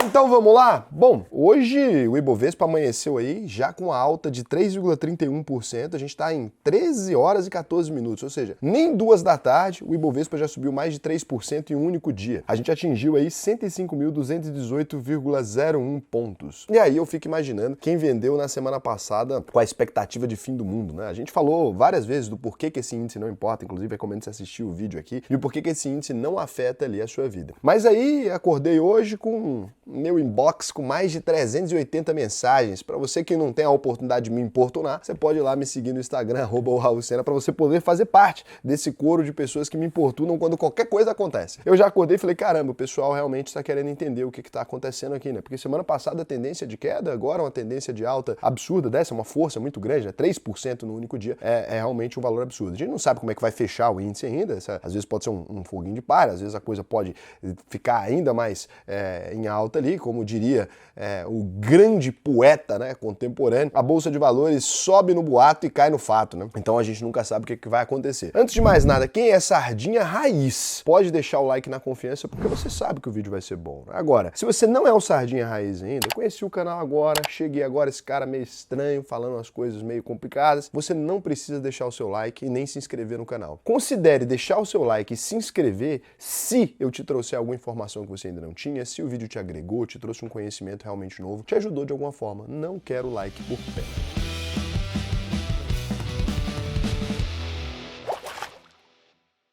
Então vamos lá? Bom, hoje o Ibovespa amanheceu aí já com a alta de 3,31%, a gente está em 13 horas e 14 minutos, ou seja, nem 2 da tarde o Ibovespa já subiu mais de 3% em um único dia. A gente atingiu aí 105.218,01 pontos. E aí eu fico imaginando quem vendeu na semana passada com a expectativa de fim do mundo, né? A gente falou várias vezes do porquê que esse índice não importa, inclusive recomendo você assistir o vídeo aqui, e o porquê que esse índice não afeta ali a sua vida. Mas aí acordei hoje com meu inbox com mais de 380 mensagens. Para você que não tem a oportunidade de me importunar, você pode ir lá me seguir no Instagram, @raulsena, para você poder fazer parte desse coro de pessoas que me importunam quando qualquer coisa acontece. Eu já acordei e falei, caramba, o pessoal realmente está querendo entender o que está acontecendo aqui, né? Porque semana passada a tendência de queda, agora uma tendência de alta absurda dessa, uma força muito grande, né? 3% no único dia, é realmente um valor absurdo. A gente não sabe como é que vai fechar o índice ainda, às vezes pode ser um foguinho de palha, às vezes a coisa pode ficar ainda mais em alta ali, como diria o grande poeta, né, contemporâneo. A Bolsa de Valores sobe no boato e cai no fato, né? Então a gente nunca sabe o que vai acontecer. Antes de mais nada, quem é sardinha raiz, pode deixar o like na confiança, porque você sabe que o vídeo vai ser bom. Agora, se você não é um sardinha raiz ainda, conheci o canal agora, cheguei agora, esse cara meio estranho, falando umas coisas meio complicadas, você não precisa deixar o seu like e nem se inscrever no canal. Considere deixar o seu like e se inscrever se eu te trouxer alguma informação que você ainda não tinha, se o vídeo te agregou, te trouxe um conhecimento realmente novo, te ajudou de alguma forma. Não quero like por perto.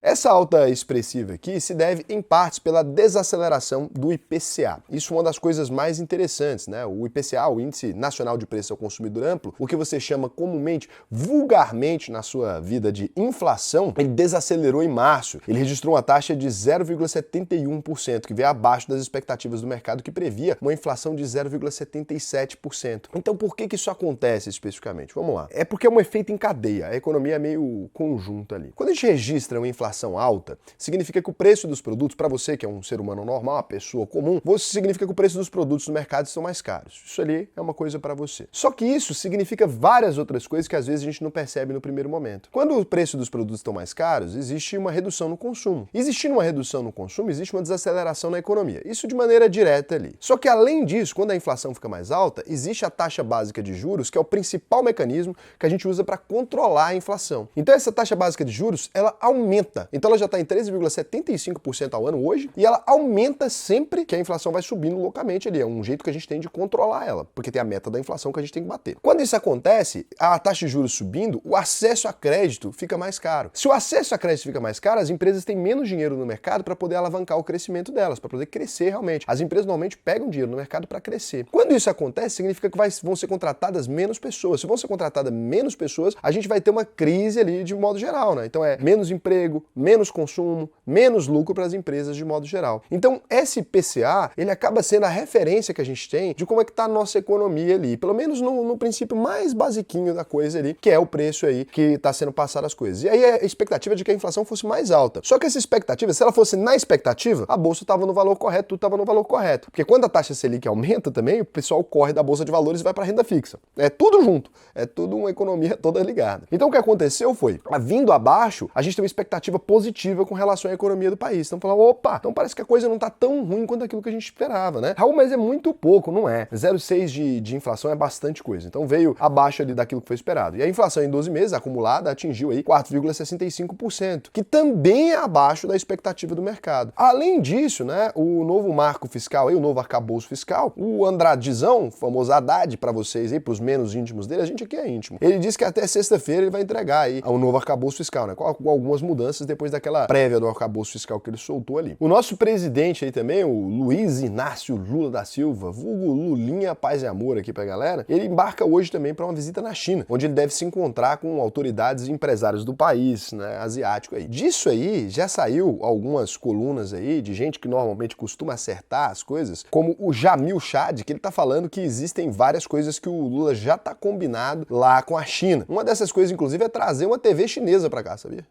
Essa alta expressiva aqui se deve, em partes, pela desaceleração do IPCA. Isso é uma das coisas mais interessantes, né? O IPCA, o Índice Nacional de Preço ao Consumidor Amplo, o que você chama comumente, vulgarmente na sua vida de inflação, ele desacelerou em março. Ele registrou uma taxa de 0,71%, que veio abaixo das expectativas do mercado, que previa uma inflação de 0,77%. Então por que isso acontece especificamente? Vamos lá. É porque é um efeito em cadeia. A economia é meio conjunta ali. Quando a gente registra uma inflação alta, significa que o preço dos produtos, para você que é um ser humano normal, uma pessoa comum, significa que o preço dos produtos no mercado estão mais caros. Isso ali é uma coisa para você. Só que isso significa várias outras coisas que às vezes a gente não percebe no primeiro momento. Quando o preço dos produtos estão mais caros, existe uma redução no consumo. Existindo uma redução no consumo, existe uma desaceleração na economia. Isso de maneira direta ali. Só que além disso, quando a inflação fica mais alta, existe a taxa básica de juros, que é o principal mecanismo que a gente usa para controlar a inflação. Então essa taxa básica de juros, ela aumenta. Então ela já está em 13,75% ao ano hoje e ela aumenta sempre que a inflação vai subindo loucamente ali. É um jeito que a gente tem de controlar ela, porque tem a meta da inflação que a gente tem que bater. Quando isso acontece, a taxa de juros subindo, o acesso a crédito fica mais caro. Se o acesso a crédito fica mais caro, as empresas têm menos dinheiro no mercado para poder alavancar o crescimento delas, para poder crescer realmente. As empresas normalmente pegam dinheiro no mercado para crescer. Quando isso acontece, significa que vão ser contratadas menos pessoas. Se vão ser contratadas menos pessoas, a gente vai ter uma crise ali de modo geral, né? Então é menos emprego, menos consumo, menos lucro para as empresas de modo geral. Então, esse IPCA, ele acaba sendo a referência que a gente tem de como é que está a nossa economia ali, pelo menos no princípio mais basiquinho da coisa ali, que é o preço aí que está sendo passado as coisas. E aí a expectativa de que a inflação fosse mais alta. Só que essa expectativa, se ela fosse na expectativa, a bolsa estava no valor correto, tudo estava no valor correto. Porque quando a taxa Selic aumenta também, o pessoal corre da bolsa de valores e vai para a renda fixa. É tudo junto, é tudo uma economia toda ligada. Então o que aconteceu foi, vindo abaixo, a gente tem uma expectativa positiva com relação à economia do país. Então falando, opa, então parece que a coisa não está tão ruim quanto aquilo que a gente esperava, né? Raul, mas é muito pouco, não é? 0,6 de inflação é bastante coisa. Então veio abaixo ali daquilo que foi esperado. E a inflação em 12 meses acumulada atingiu aí 4,65%, que também é abaixo da expectativa do mercado. Além disso, né, o novo marco fiscal aí, o novo arcabouço fiscal, o Andradizão, o famoso Haddad para vocês aí, para os menos íntimos dele, a gente aqui é íntimo. Ele disse que até sexta-feira ele vai entregar aí o novo arcabouço fiscal, né? Com algumas mudanças depois daquela prévia do arcabouço fiscal que ele soltou ali. O nosso presidente aí também, o Luiz Inácio Lula da Silva, vulgo Lulinha Paz e Amor aqui pra galera, ele embarca hoje também para uma visita na China, onde ele deve se encontrar com autoridades e empresários do país, né, asiático aí. Disso aí, já saiu algumas colunas aí de gente que normalmente costuma acertar as coisas, como o Jamil Chad, que ele tá falando que existem várias coisas que o Lula já tá combinado lá com a China. Uma dessas coisas, inclusive, é trazer uma TV chinesa pra cá, sabia?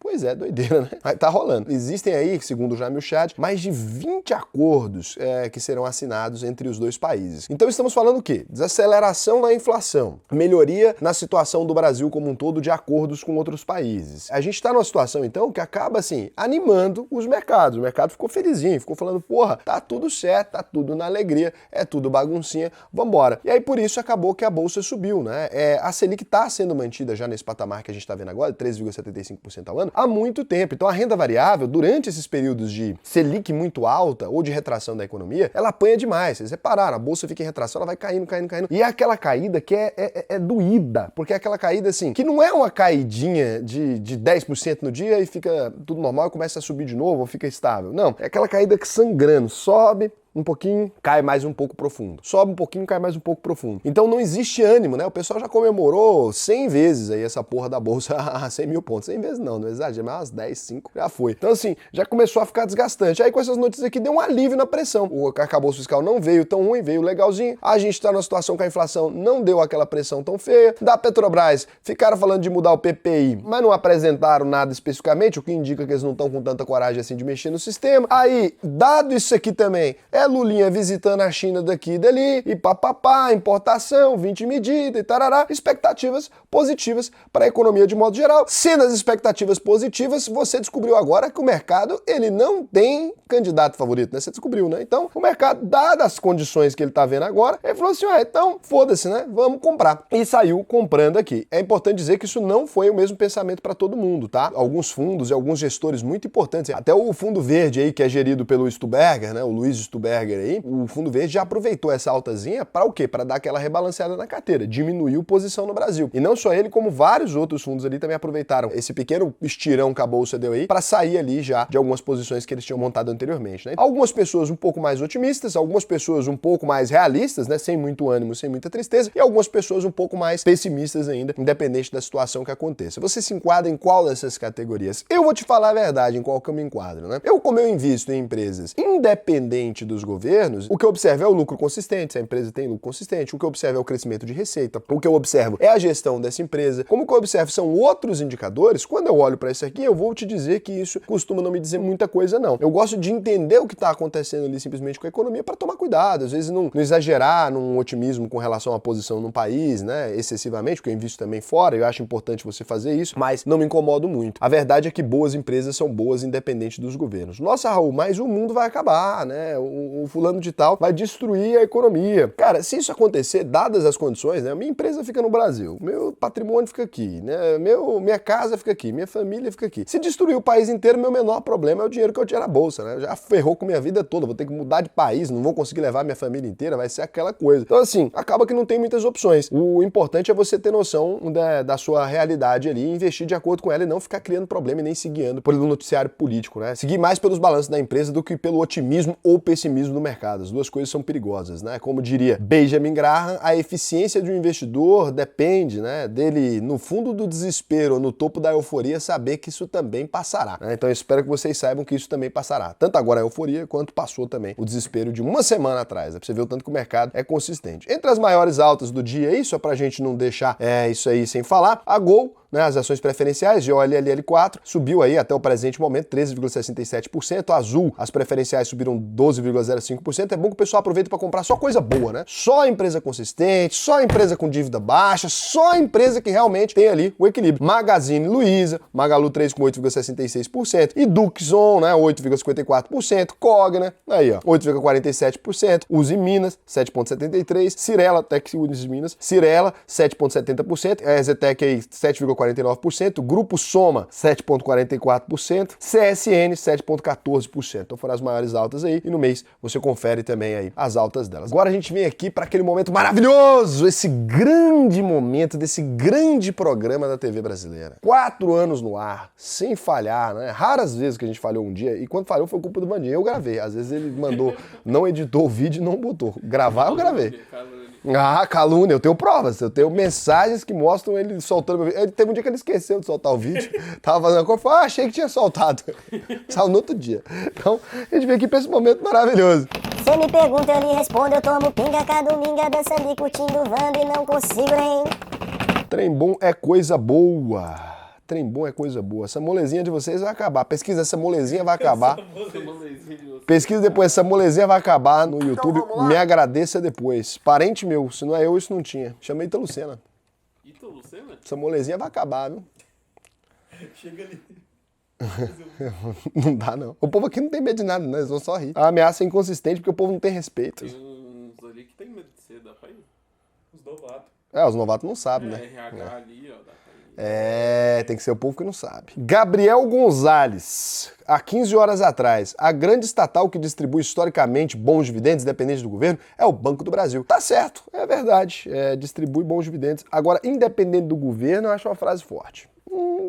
Pois é, doideira, né? Mas tá rolando. Existem aí, segundo o Jamil Chad, mais de 20 acordos que serão assinados entre os dois países. Então estamos falando o quê? Desaceleração na inflação, melhoria na situação do Brasil como um todo de acordos com outros países. A gente tá numa situação, então, que acaba, assim, animando os mercados. O mercado ficou felizinho, ficou falando, porra, tá tudo certo, tá tudo na alegria, é tudo baguncinha, vambora. E aí, por isso, acabou que a Bolsa subiu, né? A Selic tá sendo mantida já nesse patamar que a gente tá vendo agora, 3,75% ao ano, há muito tempo. Então, a renda variável, durante esses períodos de Selic muito alta ou de retração da economia, ela apanha demais. Vocês repararam, a Bolsa fica em retração, ela vai caindo, caindo, caindo. E é aquela caída que é doída, porque é aquela caída, assim, que não é uma caidinha de 10% no dia e fica tudo normal e começa a subir de novo ou fica estável. Não, é aquela caída que sangrando, sobe um pouquinho, cai mais um pouco profundo. Sobe um pouquinho, cai mais um pouco profundo. Então não existe ânimo, né? O pessoal já comemorou 100 vezes aí essa porra da Bolsa a 100 mil pontos. 100 vezes não exagero, mas umas 10, 5 já foi. Então assim, já começou a ficar desgastante. Aí com essas notícias aqui deu um alívio na pressão. O arcabouço fiscal não veio tão ruim, veio legalzinho. A gente tá numa situação que a inflação não deu aquela pressão tão feia. Da Petrobras, ficaram falando de mudar o PPI, mas não apresentaram nada especificamente, o que indica que eles não estão com tanta coragem assim de mexer no sistema. Aí, dado isso aqui também, Lulinha visitando a China daqui e dali, e papapá, importação, 20 medidas e tarará, expectativas positivas para a economia de modo geral. Sendo as expectativas positivas, você descobriu agora que o mercado, ele não tem candidato favorito, né? Você descobriu, né? Então, o mercado, dadas as condições que ele tá vendo agora, ele falou assim, então, foda-se, né? Vamos comprar. E saiu comprando aqui. É importante dizer que isso não foi o mesmo pensamento para todo mundo, tá? Alguns fundos e alguns gestores muito importantes, até o Fundo Verde aí, que é gerido pelo Stuberger, né? O Luiz Stuberger aí, o Fundo Verde já aproveitou essa altazinha para o quê? Para dar aquela rebalanceada na carteira, diminuiu posição no Brasil. E não só ele, como vários outros fundos ali também aproveitaram esse pequeno estirão que a Bolsa deu aí para sair ali já de algumas posições que eles tinham montado anteriormente, né? Algumas pessoas um pouco mais otimistas, algumas pessoas um pouco mais realistas, né? Sem muito ânimo, sem muita tristeza, e algumas pessoas um pouco mais pessimistas ainda, independente da situação que aconteça. Você se enquadra em qual dessas categorias? Eu vou te falar a verdade em qual que eu me enquadro, né? Como eu invisto em empresas independente dos governos, o que eu observo é o lucro consistente, se a empresa tem lucro consistente, o que eu observo é o crescimento de receita, o que eu observo é a gestão dessa empresa, como que eu observo são outros indicadores. Quando eu olho para isso aqui, eu vou te dizer que isso costuma não me dizer muita coisa, não. Eu gosto de entender o que está acontecendo ali simplesmente com a economia para tomar cuidado, às vezes não exagerar num otimismo com relação à posição num país, né, excessivamente, porque eu invisto também fora, eu acho importante você fazer isso, mas não me incomodo muito. A verdade é que boas empresas são boas independente dos governos. Nossa, Raul, mas o mundo vai acabar, né, o fulano de tal vai destruir a economia. Cara, se isso acontecer, dadas as condições, né, minha empresa fica no Brasil, meu patrimônio fica aqui, né, minha casa fica aqui, minha família fica aqui. Se destruir o país inteiro, meu menor problema é o dinheiro que eu tinha na bolsa, né, já ferrou com minha vida toda, vou ter que mudar de país, não vou conseguir levar minha família inteira, vai ser aquela coisa. Então assim, acaba que não tem muitas opções. O importante é você ter noção da sua realidade ali, investir de acordo com ela e não ficar criando problema e nem se guiando pelo noticiário político, né, seguir mais pelos balanços da empresa do que pelo otimismo ou pessimismo do mercado. As duas coisas são perigosas, né? Como diria Benjamin Graham, a eficiência de um investidor depende, né, dele no fundo do desespero ou no topo da euforia saber que isso também passará, né? Então eu espero que vocês saibam que isso também passará. Tanto agora a euforia quanto passou também o desespero de uma semana atrás, né? Pra você ver o tanto que o mercado é consistente. Entre as maiores altas do dia aí, só pra gente não deixar isso aí sem falar, a Gol, né, as ações preferenciais, GOLLL4, subiu aí até o presente momento 13,67%, a Azul, as preferenciais subiram 12,05%, é bom que o pessoal aproveita para comprar só coisa boa, né? Só empresa consistente, só empresa com dívida baixa, só empresa que realmente tem ali o equilíbrio. Magazine Luiza, Magalu 3 com 8,66%, e Duxon, né, 8,54%, Cogna, aí ó, 8,47%, Uzi Minas, 7,73%, Cirela, Tech Uzi Minas, Cirela, 7,70%, a Ezetec aí, 7,49%, Grupo Soma, 7,44%, CSN, 7,14%. Então foram as maiores altas aí, e no mês você confere também aí as altas delas. Agora a gente vem aqui para aquele momento maravilhoso, esse grande momento desse grande programa da TV brasileira. 4 anos no ar, sem falhar, né? Raras vezes que a gente falhou um dia, e quando falhou foi culpa do Vandinho. Eu gravei, às vezes ele mandou, não editou o vídeo e não botou. Gravar eu gravei. Ah, calúnia, eu tenho provas, eu tenho mensagens que mostram ele soltando. Ele teve um dia que ele esqueceu de soltar o vídeo, tava fazendo a coisa, achei que tinha soltado. Saiu no outro dia. Então, a gente vem aqui pra esse momento maravilhoso. Você me pergunta, eu lhe respondo, eu tomo pinga, cada domingo, dança ali curtindo Wanda e não consigo nem. Trem bom é coisa boa. trem bom é coisa boa. Essa molezinha de vocês vai acabar. Pesquisa, essa molezinha vai acabar. Pesquisa depois, essa molezinha vai acabar no YouTube. Então, me agradeça depois. Parente meu, se não é eu, isso não tinha. Chamei Ita Lucena. Ita Lucena? Essa molezinha vai acabar, viu? Chega ali. Não dá, não. O povo aqui não tem medo de nada, não. Eles vão só rir. A ameaça é inconsistente porque o povo não tem respeito. Tem uns ali que tem medo de ser, dá pra ir. Os novatos. Os novatos não sabem, né? RH ali, ó, dá pra ir. Tem que ser o povo que não sabe. Gabriel Gonzalez, há 15 horas atrás, a grande estatal que distribui historicamente bons dividendos, independente do governo, é o Banco do Brasil. Tá certo, é verdade, distribui bons dividendos. Agora, independente do governo, eu acho uma frase forte.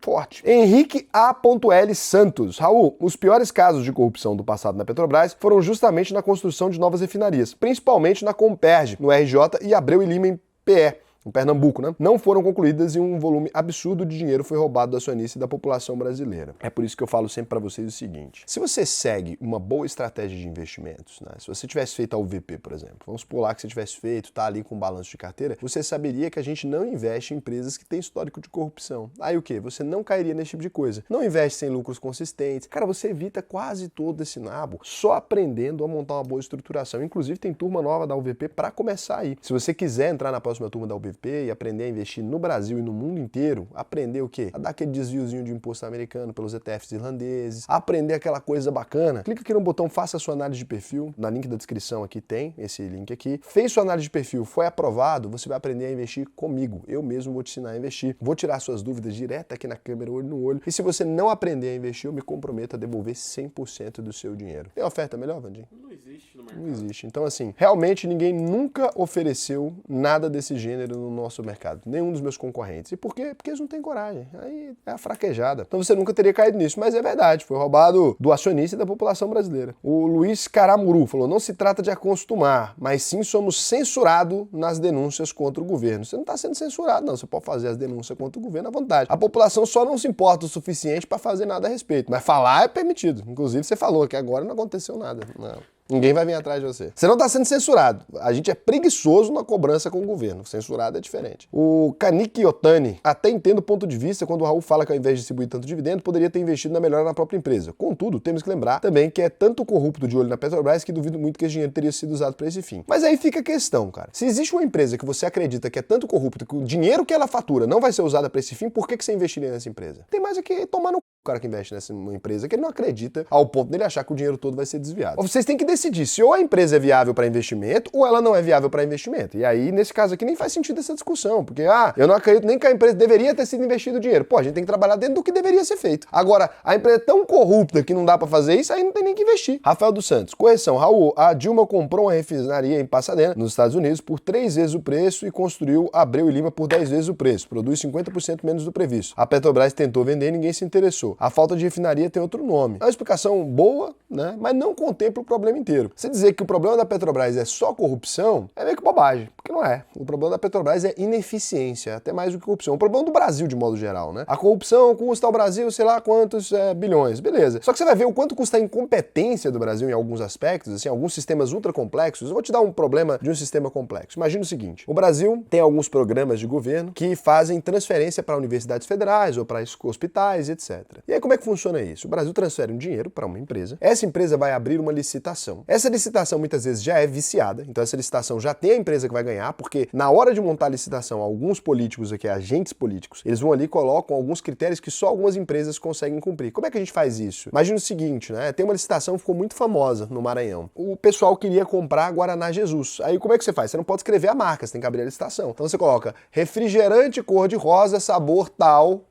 Forte. Henrique A.L. Santos. Raul, os piores casos de corrupção do passado na Petrobras foram justamente na construção de novas refinarias, principalmente na Comperj, no RJ, e Abreu e Lima em PE. Em Pernambuco, né? Não foram concluídas e um volume absurdo de dinheiro foi roubado do acionista e da população brasileira. É por isso que eu falo sempre para vocês o seguinte: se você segue uma boa estratégia de investimentos, né? Se você tivesse feito a UVP, por exemplo, vamos supor lá que você tivesse feito, tá ali com balanço de carteira, você saberia que a gente não investe em empresas que têm histórico de corrupção. Aí o quê? Você não cairia nesse tipo de coisa. Não investe sem lucros consistentes. Cara, você evita quase todo esse nabo só aprendendo a montar uma boa estruturação. Inclusive tem turma nova da UVP para começar aí. Se você quiser entrar na próxima turma da UVP e aprender a investir no Brasil e no mundo inteiro, aprender o quê? A dar aquele desviozinho de imposto americano pelos ETFs irlandeses, aprender aquela coisa bacana. Clica aqui no botão Faça sua análise de perfil, na link da descrição aqui tem esse link aqui. Fez sua análise de perfil, foi aprovado, você vai aprender a investir comigo. Eu mesmo vou te ensinar a investir. Vou tirar suas dúvidas direto aqui na câmera, olho no olho. E se você não aprender a investir, eu me comprometo a devolver 100% do seu dinheiro. Tem oferta melhor, Vandinho? Não existe no mercado. Não existe. Então, assim, realmente ninguém nunca ofereceu nada desse gênero no nosso mercado. Nenhum dos meus concorrentes. E por quê? Porque eles não têm coragem. Aí é a fraquejada. Então você nunca teria caído nisso. Mas é verdade. Foi roubado do acionista e da população brasileira. O Luiz Caramuru falou: não se trata de acostumar, mas sim somos censurados nas denúncias contra o governo. Você não está sendo censurado, não. Você pode fazer as denúncias contra o governo à vontade. A população só não se importa o suficiente para fazer nada a respeito. Mas falar é permitido. Inclusive você falou que agora não aconteceu nada. Não. Ninguém vai vir atrás de você. Você não está sendo censurado. A gente é preguiçoso na cobrança com o governo. Censurado é diferente. O Kaniki Otani: até entendo o ponto de vista quando o Raul fala que ao invés de distribuir tanto dividendo, poderia ter investido na melhora na própria empresa. Contudo, temos que lembrar também que é tanto corrupto de olho na Petrobras que duvido muito que esse dinheiro teria sido usado para esse fim. Mas aí fica a questão, cara. Se existe uma empresa que você acredita que é tanto corrupto que o dinheiro que ela fatura não vai ser usado para esse fim, por que você investiria nessa empresa? Tem mais aqui tomar no o cara que investe nessa empresa, que ele não acredita ao ponto dele achar que o dinheiro todo vai ser desviado. Vocês têm que decidir se ou a empresa é viável para investimento ou ela não é viável para investimento. E aí, nesse caso aqui, nem faz sentido essa discussão, porque, eu não acredito nem que a empresa deveria ter sido investido o dinheiro. Pô, a gente tem que trabalhar dentro do que deveria ser feito. Agora, a empresa é tão corrupta que não dá para fazer isso, aí não tem nem que investir. Rafael dos Santos: correção, Raul, a Dilma comprou uma refinaria em Pasadena, nos Estados Unidos, por 3 vezes o preço e construiu Abreu e Lima por 10 vezes o preço. Produz 50% menos do previsto. A Petrobras tentou vender e ninguém se interessou. A falta de refinaria tem outro nome. É uma explicação boa, né? Mas não contempla o problema inteiro. Você dizer que o problema da Petrobras é só corrupção é meio que bobagem, porque não é. O problema da Petrobras é ineficiência, até mais do que corrupção. O problema do Brasil, de modo geral, né? A corrupção custa ao Brasil, sei lá quantos bilhões, beleza. Só que você vai ver o quanto custa a incompetência do Brasil em alguns aspectos, assim, alguns sistemas ultra complexos. Eu vou te dar um problema de um sistema complexo. Imagina o seguinte: o Brasil tem alguns programas de governo que fazem transferência para universidades federais ou para hospitais, etc. E aí como é que funciona isso? O Brasil transfere um dinheiro para uma empresa, essa empresa vai abrir uma licitação. Essa licitação muitas vezes já é viciada, então essa licitação já tem a empresa que vai ganhar, porque na hora de montar a licitação, alguns políticos aqui, agentes políticos, eles vão ali e colocam alguns critérios que só algumas empresas conseguem cumprir. Como é que a gente faz isso? Imagina o seguinte, né? Tem uma licitação que ficou muito famosa no Maranhão. O pessoal queria comprar Guaraná Jesus. Aí como é que você faz? Você não pode escrever a marca, você tem que abrir a licitação. Então você coloca refrigerante cor-de-rosa, sabor tal.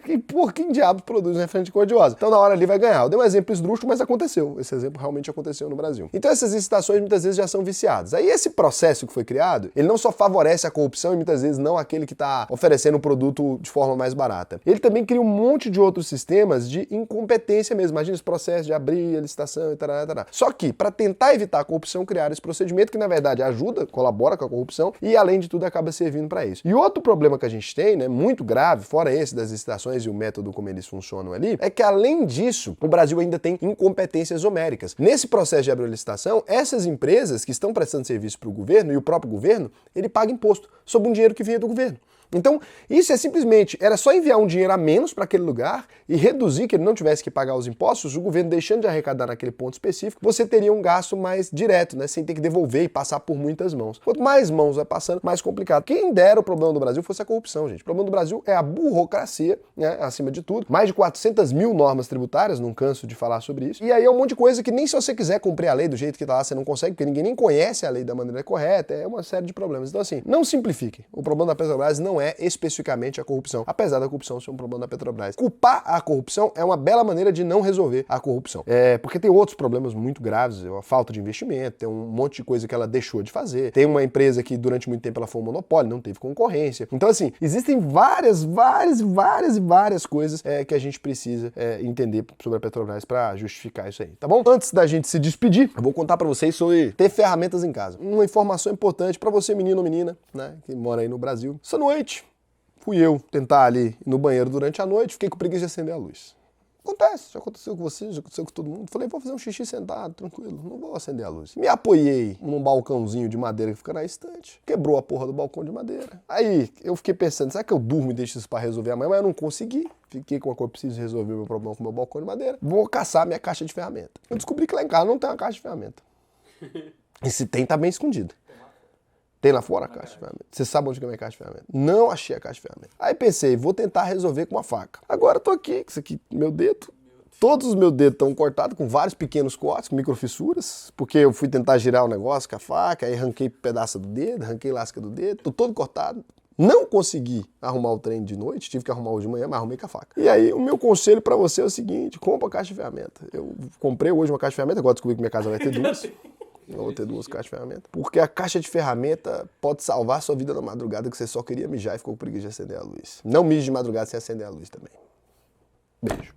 E por que diabo produz um refrigerante cor-de-rosa? Então na hora ali vai ganhar. Eu dei um exemplo esdrúxulo, mas aconteceu. Esse exemplo realmente aconteceu no Brasil. Então essas licitações muitas vezes já são viciadas. Aí esse processo que foi criado, ele não só favorece a corrupção e muitas vezes não aquele que está oferecendo o produto de forma mais barata. Ele também cria um monte de outros sistemas de incompetência mesmo. Imagina esse processo de abrir a licitação e tal. Só que, para tentar evitar a corrupção, criaram esse procedimento que na verdade ajuda, colabora com a corrupção e além de tudo acaba servindo para isso. E outro problema que a gente tem, né, muito grave, fora esse das licitações e o método como eles funcionam ali, é que além disso, o Brasil ainda tem incompetências homéricas. Nesse processo de abrir a licitação, essas empresas que estão prestando serviço para o governo e o próprio governo, ele paga imposto sobre um dinheiro que vinha do governo. Então, isso é simplesmente, era só enviar um dinheiro a menos para aquele lugar e reduzir, que ele não tivesse que pagar os impostos, o governo deixando de arrecadar naquele ponto específico, você teria um gasto mais direto, né, sem ter que devolver e passar por muitas mãos. Quanto mais mãos vai passando, mais complicado. Quem dera o problema do Brasil fosse a corrupção, gente. O problema do Brasil é a burocracia, né, acima de tudo. Mais de 400 mil normas tributárias, não canso de falar sobre isso. E aí é um monte de coisa que nem se você quiser cumprir a lei do jeito que tá lá, você não consegue, porque ninguém nem conhece a lei da maneira correta, é uma série de problemas. Então assim, não simplifiquem. O problema da Petrobras não é especificamente a corrupção, apesar da corrupção ser um problema da Petrobras. Culpar a corrupção é uma bela maneira de não resolver a corrupção. Porque tem outros problemas muito graves, a falta de investimento, tem um monte de coisa que ela deixou de fazer, tem uma empresa que durante muito tempo ela foi um monopólio, não teve concorrência. Então assim, existem várias coisas que a gente precisa entender sobre a Petrobras para justificar isso aí, tá bom? Antes da gente se despedir, eu vou contar para vocês sobre ter ferramentas em casa. Uma informação importante para você, menino ou menina, né, que mora aí no Brasil. Essa noite, fui eu tentar ali no banheiro durante a noite, fiquei com preguiça de acender a luz. Acontece, já aconteceu com você, já aconteceu com todo mundo. Falei, vou fazer um xixi sentado, tranquilo, não vou acender a luz. Me apoiei num balcãozinho de madeira que fica na estante, quebrou a porra do balcão de madeira. Aí eu fiquei pensando, será que eu durmo e deixo isso pra resolver amanhã? Mas eu não consegui. Fiquei com a coisa, preciso resolver o meu problema com o meu balcão de madeira. Vou caçar minha caixa de ferramenta. Eu descobri que lá em casa não tem uma caixa de ferramenta. E se tem, tá bem escondido. Tem lá fora a caixa de ferramenta. Você sabe onde é a minha caixa de ferramenta? Não achei a caixa de ferramenta. Aí pensei, vou tentar resolver com uma faca. Agora eu tô aqui, isso aqui, meu dedo. Todos os meus dedos estão cortados com vários pequenos cortes, com microfissuras, porque eu fui tentar girar o negócio com a faca, aí arranquei pedaço do dedo, arranquei lasca do dedo, tô todo cortado. Não consegui arrumar o trem de noite, tive que arrumar hoje de manhã, mas arrumei com a faca. E aí o meu conselho pra você é o seguinte, compra a caixa de ferramenta. Eu comprei hoje uma caixa de ferramenta, agora descobri que minha casa vai ter duas. Eu vou ter duas caixas de ferramenta. Porque a caixa de ferramenta pode salvar a sua vida na madrugada, que você só queria mijar e ficou com preguiça de acender a luz. Não mije de madrugada sem acender a luz também. Beijo.